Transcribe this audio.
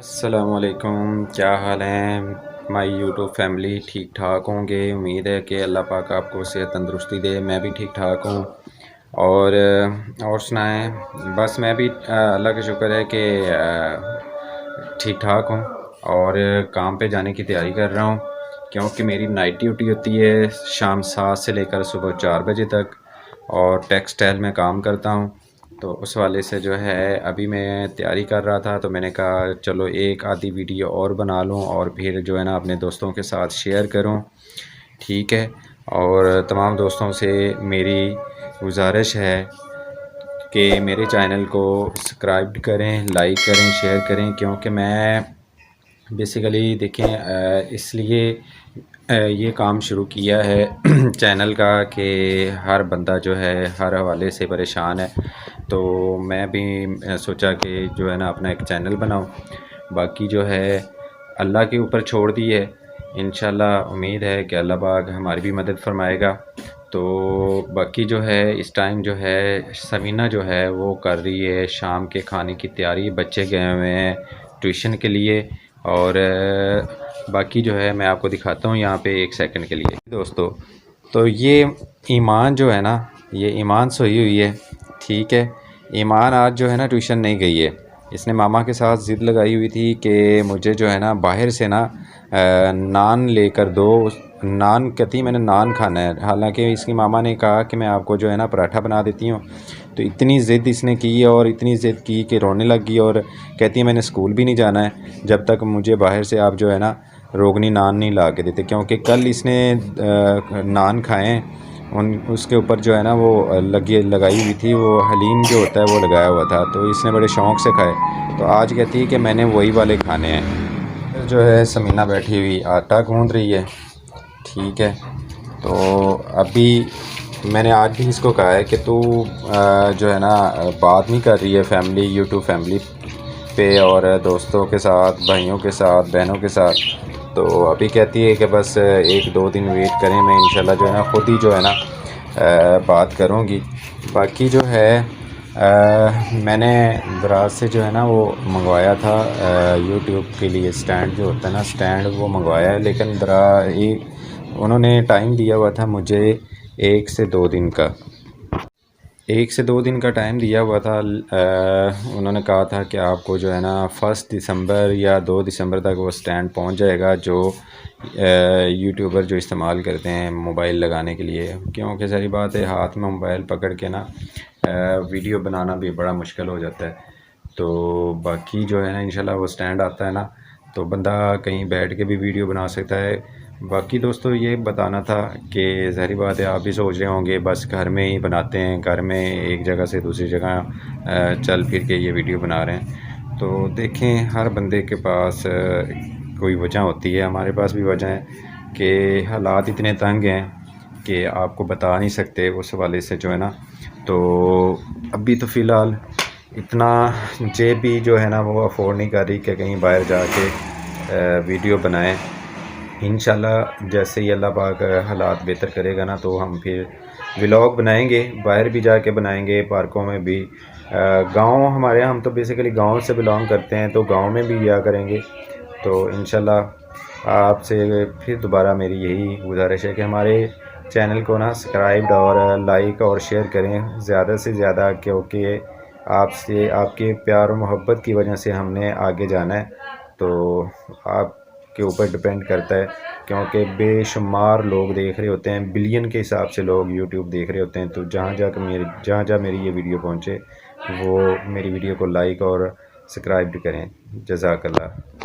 السلام علیکم، کیا حال ہیں مائی یوٹیوب فیملی؟ ٹھیک ٹھاک ہوں گے؟ امید ہے کہ اللہ پاک آپ کو صحت تندرستی دے۔ میں بھی ٹھیک ٹھاک ہوں۔ اور سنائیں؟ بس میں بھی اللہ کا شکر ہے کہ ٹھیک ٹھاک ہوں، اور کام پہ جانے کی تیاری کر رہا ہوں، کیونکہ میری نائٹ ڈیوٹی ہوتی ہے شام 7 سے لے کر صبح 4 بجے تک، اور ٹیکسٹائل میں کام کرتا ہوں۔ تو اس والے سے جو ہے ابھی میں تیاری کر رہا تھا، تو میں نے کہا چلو ایک آدھی ویڈیو اور بنا لوں، اور پھر جو ہے نا اپنے دوستوں کے ساتھ شیئر کروں، ٹھیک ہے؟ اور تمام دوستوں سے میری گزارش ہے کہ میرے چینل کو سبسکرائب کریں، لائک کریں، شیئر کریں، کیونکہ میں بیسیکلی دیکھیں اس لیے یہ کام شروع کیا ہے چینل کا کہ ہر بندہ جو ہے ہر حوالے سے پریشان ہے، تو میں بھی سوچا کہ جو ہے نا اپنا ایک چینل بناؤں۔ باقی جو ہے اللہ کے اوپر چھوڑ دی ہے، انشاءاللہ امید ہے کہ اللہ پاک ہماری بھی مدد فرمائے گا۔ تو باقی جو ہے اس ٹائم جو ہے سمینہ جو ہے وہ کر رہی ہے شام کے کھانے کی تیاری، بچے گئے ہوئے ہیں ٹیوشن کے لیے، اور باقی جو ہے میں آپ کو دکھاتا ہوں یہاں پہ ایک سیکنڈ کے لیے دوستو۔ تو یہ ایمان جو ہے نا، یہ ایمان سوئی ہوئی ہے، ٹھیک ہے؟ ایمان آج جو ہے نا ٹیوشن نہیں گئی ہے، اس نے ماما کے ساتھ ضد لگائی ہوئی تھی کہ مجھے جو ہے نا باہر سے نا نان لے کر دو، نان کہتی میں نے نان کھانا ہے، حالانکہ اس کی ماما نے کہا کہ میں آپ کو جو ہے نا پراٹھا بنا دیتی ہوں۔ تو اتنی ضد اس نے کی اور اتنی ضد کی کہ رونے لگ گئی، اور کہتی ہے میں نے اسکول بھی نہیں جانا ہے جب تک مجھے باہر سے آپ جو ہے نا روغنی نان نہیں لا کے دیتے، کیونکہ کل اس نے نان کھائے، اس کے اوپر جو ہے نا وہ لگائی ہوئی تھی، وہ حلیم جو ہوتا ہے وہ لگایا ہوا تھا، تو اس نے بڑے شوق سے کھائے۔ تو آج کہتی ہے کہ میں نے وہی والے کھانے ہیں۔ پھر جو ہے سمینہ بیٹھی ہوئی آٹا گوندھ رہی ہے، ٹھیک ہے؟ تو ابھی میں نے آج بھی اس کو کہا ہے کہ تو جو ہے نا بات نہیں کر رہی ہے فیملی، یوٹیوب فیملی پہ اور دوستوں کے ساتھ، بھائیوں کے ساتھ، بہنوں کے ساتھ، تو ابھی کہتی ہے کہ بس 1-2 دن ویٹ کریں، میں انشاءاللہ جو ہے نا خود ہی جو ہے نا بات کروں گی۔ باقی جو ہے میں نے دراز سے جو ہے نا وہ منگوایا تھا یوٹیوب کے لیے سٹینڈ جو ہوتا ہے نا، سٹینڈ وہ منگوایا ہے، لیکن انہوں نے ٹائم دیا ہوا تھا مجھے 1 سے 2 دن کا، 1 سے 2 دن کا ٹائم دیا ہوا تھا۔ انہوں نے کہا تھا کہ آپ کو جو ہے نا 1 دسمبر یا 2 دسمبر تک وہ سٹینڈ پہنچ جائے گا، جو یوٹیوبر جو استعمال کرتے ہیں موبائل لگانے کے لیے، کیونکہ ظاہر بات ہے ہاتھ میں موبائل پکڑ کے نا ویڈیو بنانا بھی بڑا مشکل ہو جاتا ہے۔ تو باقی جو ہے نا انشاءاللہ وہ سٹینڈ آتا ہے نا تو بندہ کہیں بیٹھ کے بھی ویڈیو بنا سکتا ہے۔ باقی دوستو یہ بتانا تھا کہ ظاہر بات ہے آپ بھی سوچ رہے ہوں گے بس گھر میں ہی بناتے ہیں، گھر میں ایک جگہ سے دوسری جگہ چل پھر کے یہ ویڈیو بنا رہے ہیں۔ تو دیکھیں ہر بندے کے پاس کوئی وجہ ہوتی ہے، ہمارے پاس بھی وجہ ہے کہ حالات اتنے تنگ ہیں کہ آپ کو بتا نہیں سکتے، اس حوالے سے جو ہے نا۔ تو ابھی تو فی الحال اتنا جیب بھی جو ہے نا وہ افورڈ نہیں کر رہی کہ کہیں باہر جا کے ویڈیو بنائیں۔ انشاءاللہ جیسے ہی اللہ پاک حالات بہتر کرے گا نا تو ہم پھر ولاگ بنائیں گے، باہر بھی جا کے بنائیں گے، پارکوں میں بھی، گاؤں ہمارے ہم تو بیسیکلی گاؤں سے بلانگ کرتے ہیں، تو گاؤں میں بھی گیا کریں گے۔ تو انشاءاللہ آپ سے پھر دوبارہ میری یہی گزارش ہے کہ ہمارے چینل کو نا سبسکرائب اور لائک اور شیئر کریں زیادہ سے زیادہ، کیونکہ آپ کے پیار و محبت کی وجہ سے ہم نے آگے جانا ہے۔ تو آپ کے اوپر ڈپینڈ کرتا ہے، کیونکہ بے شمار لوگ دیکھ رہے ہوتے ہیں، بلین کے حساب سے لوگ یوٹیوب دیکھ رہے ہوتے ہیں، تو جہاں میری یہ ویڈیو پہنچے وہ میری ویڈیو کو لائک اور سبسکرائب کریں۔ جزاک اللہ۔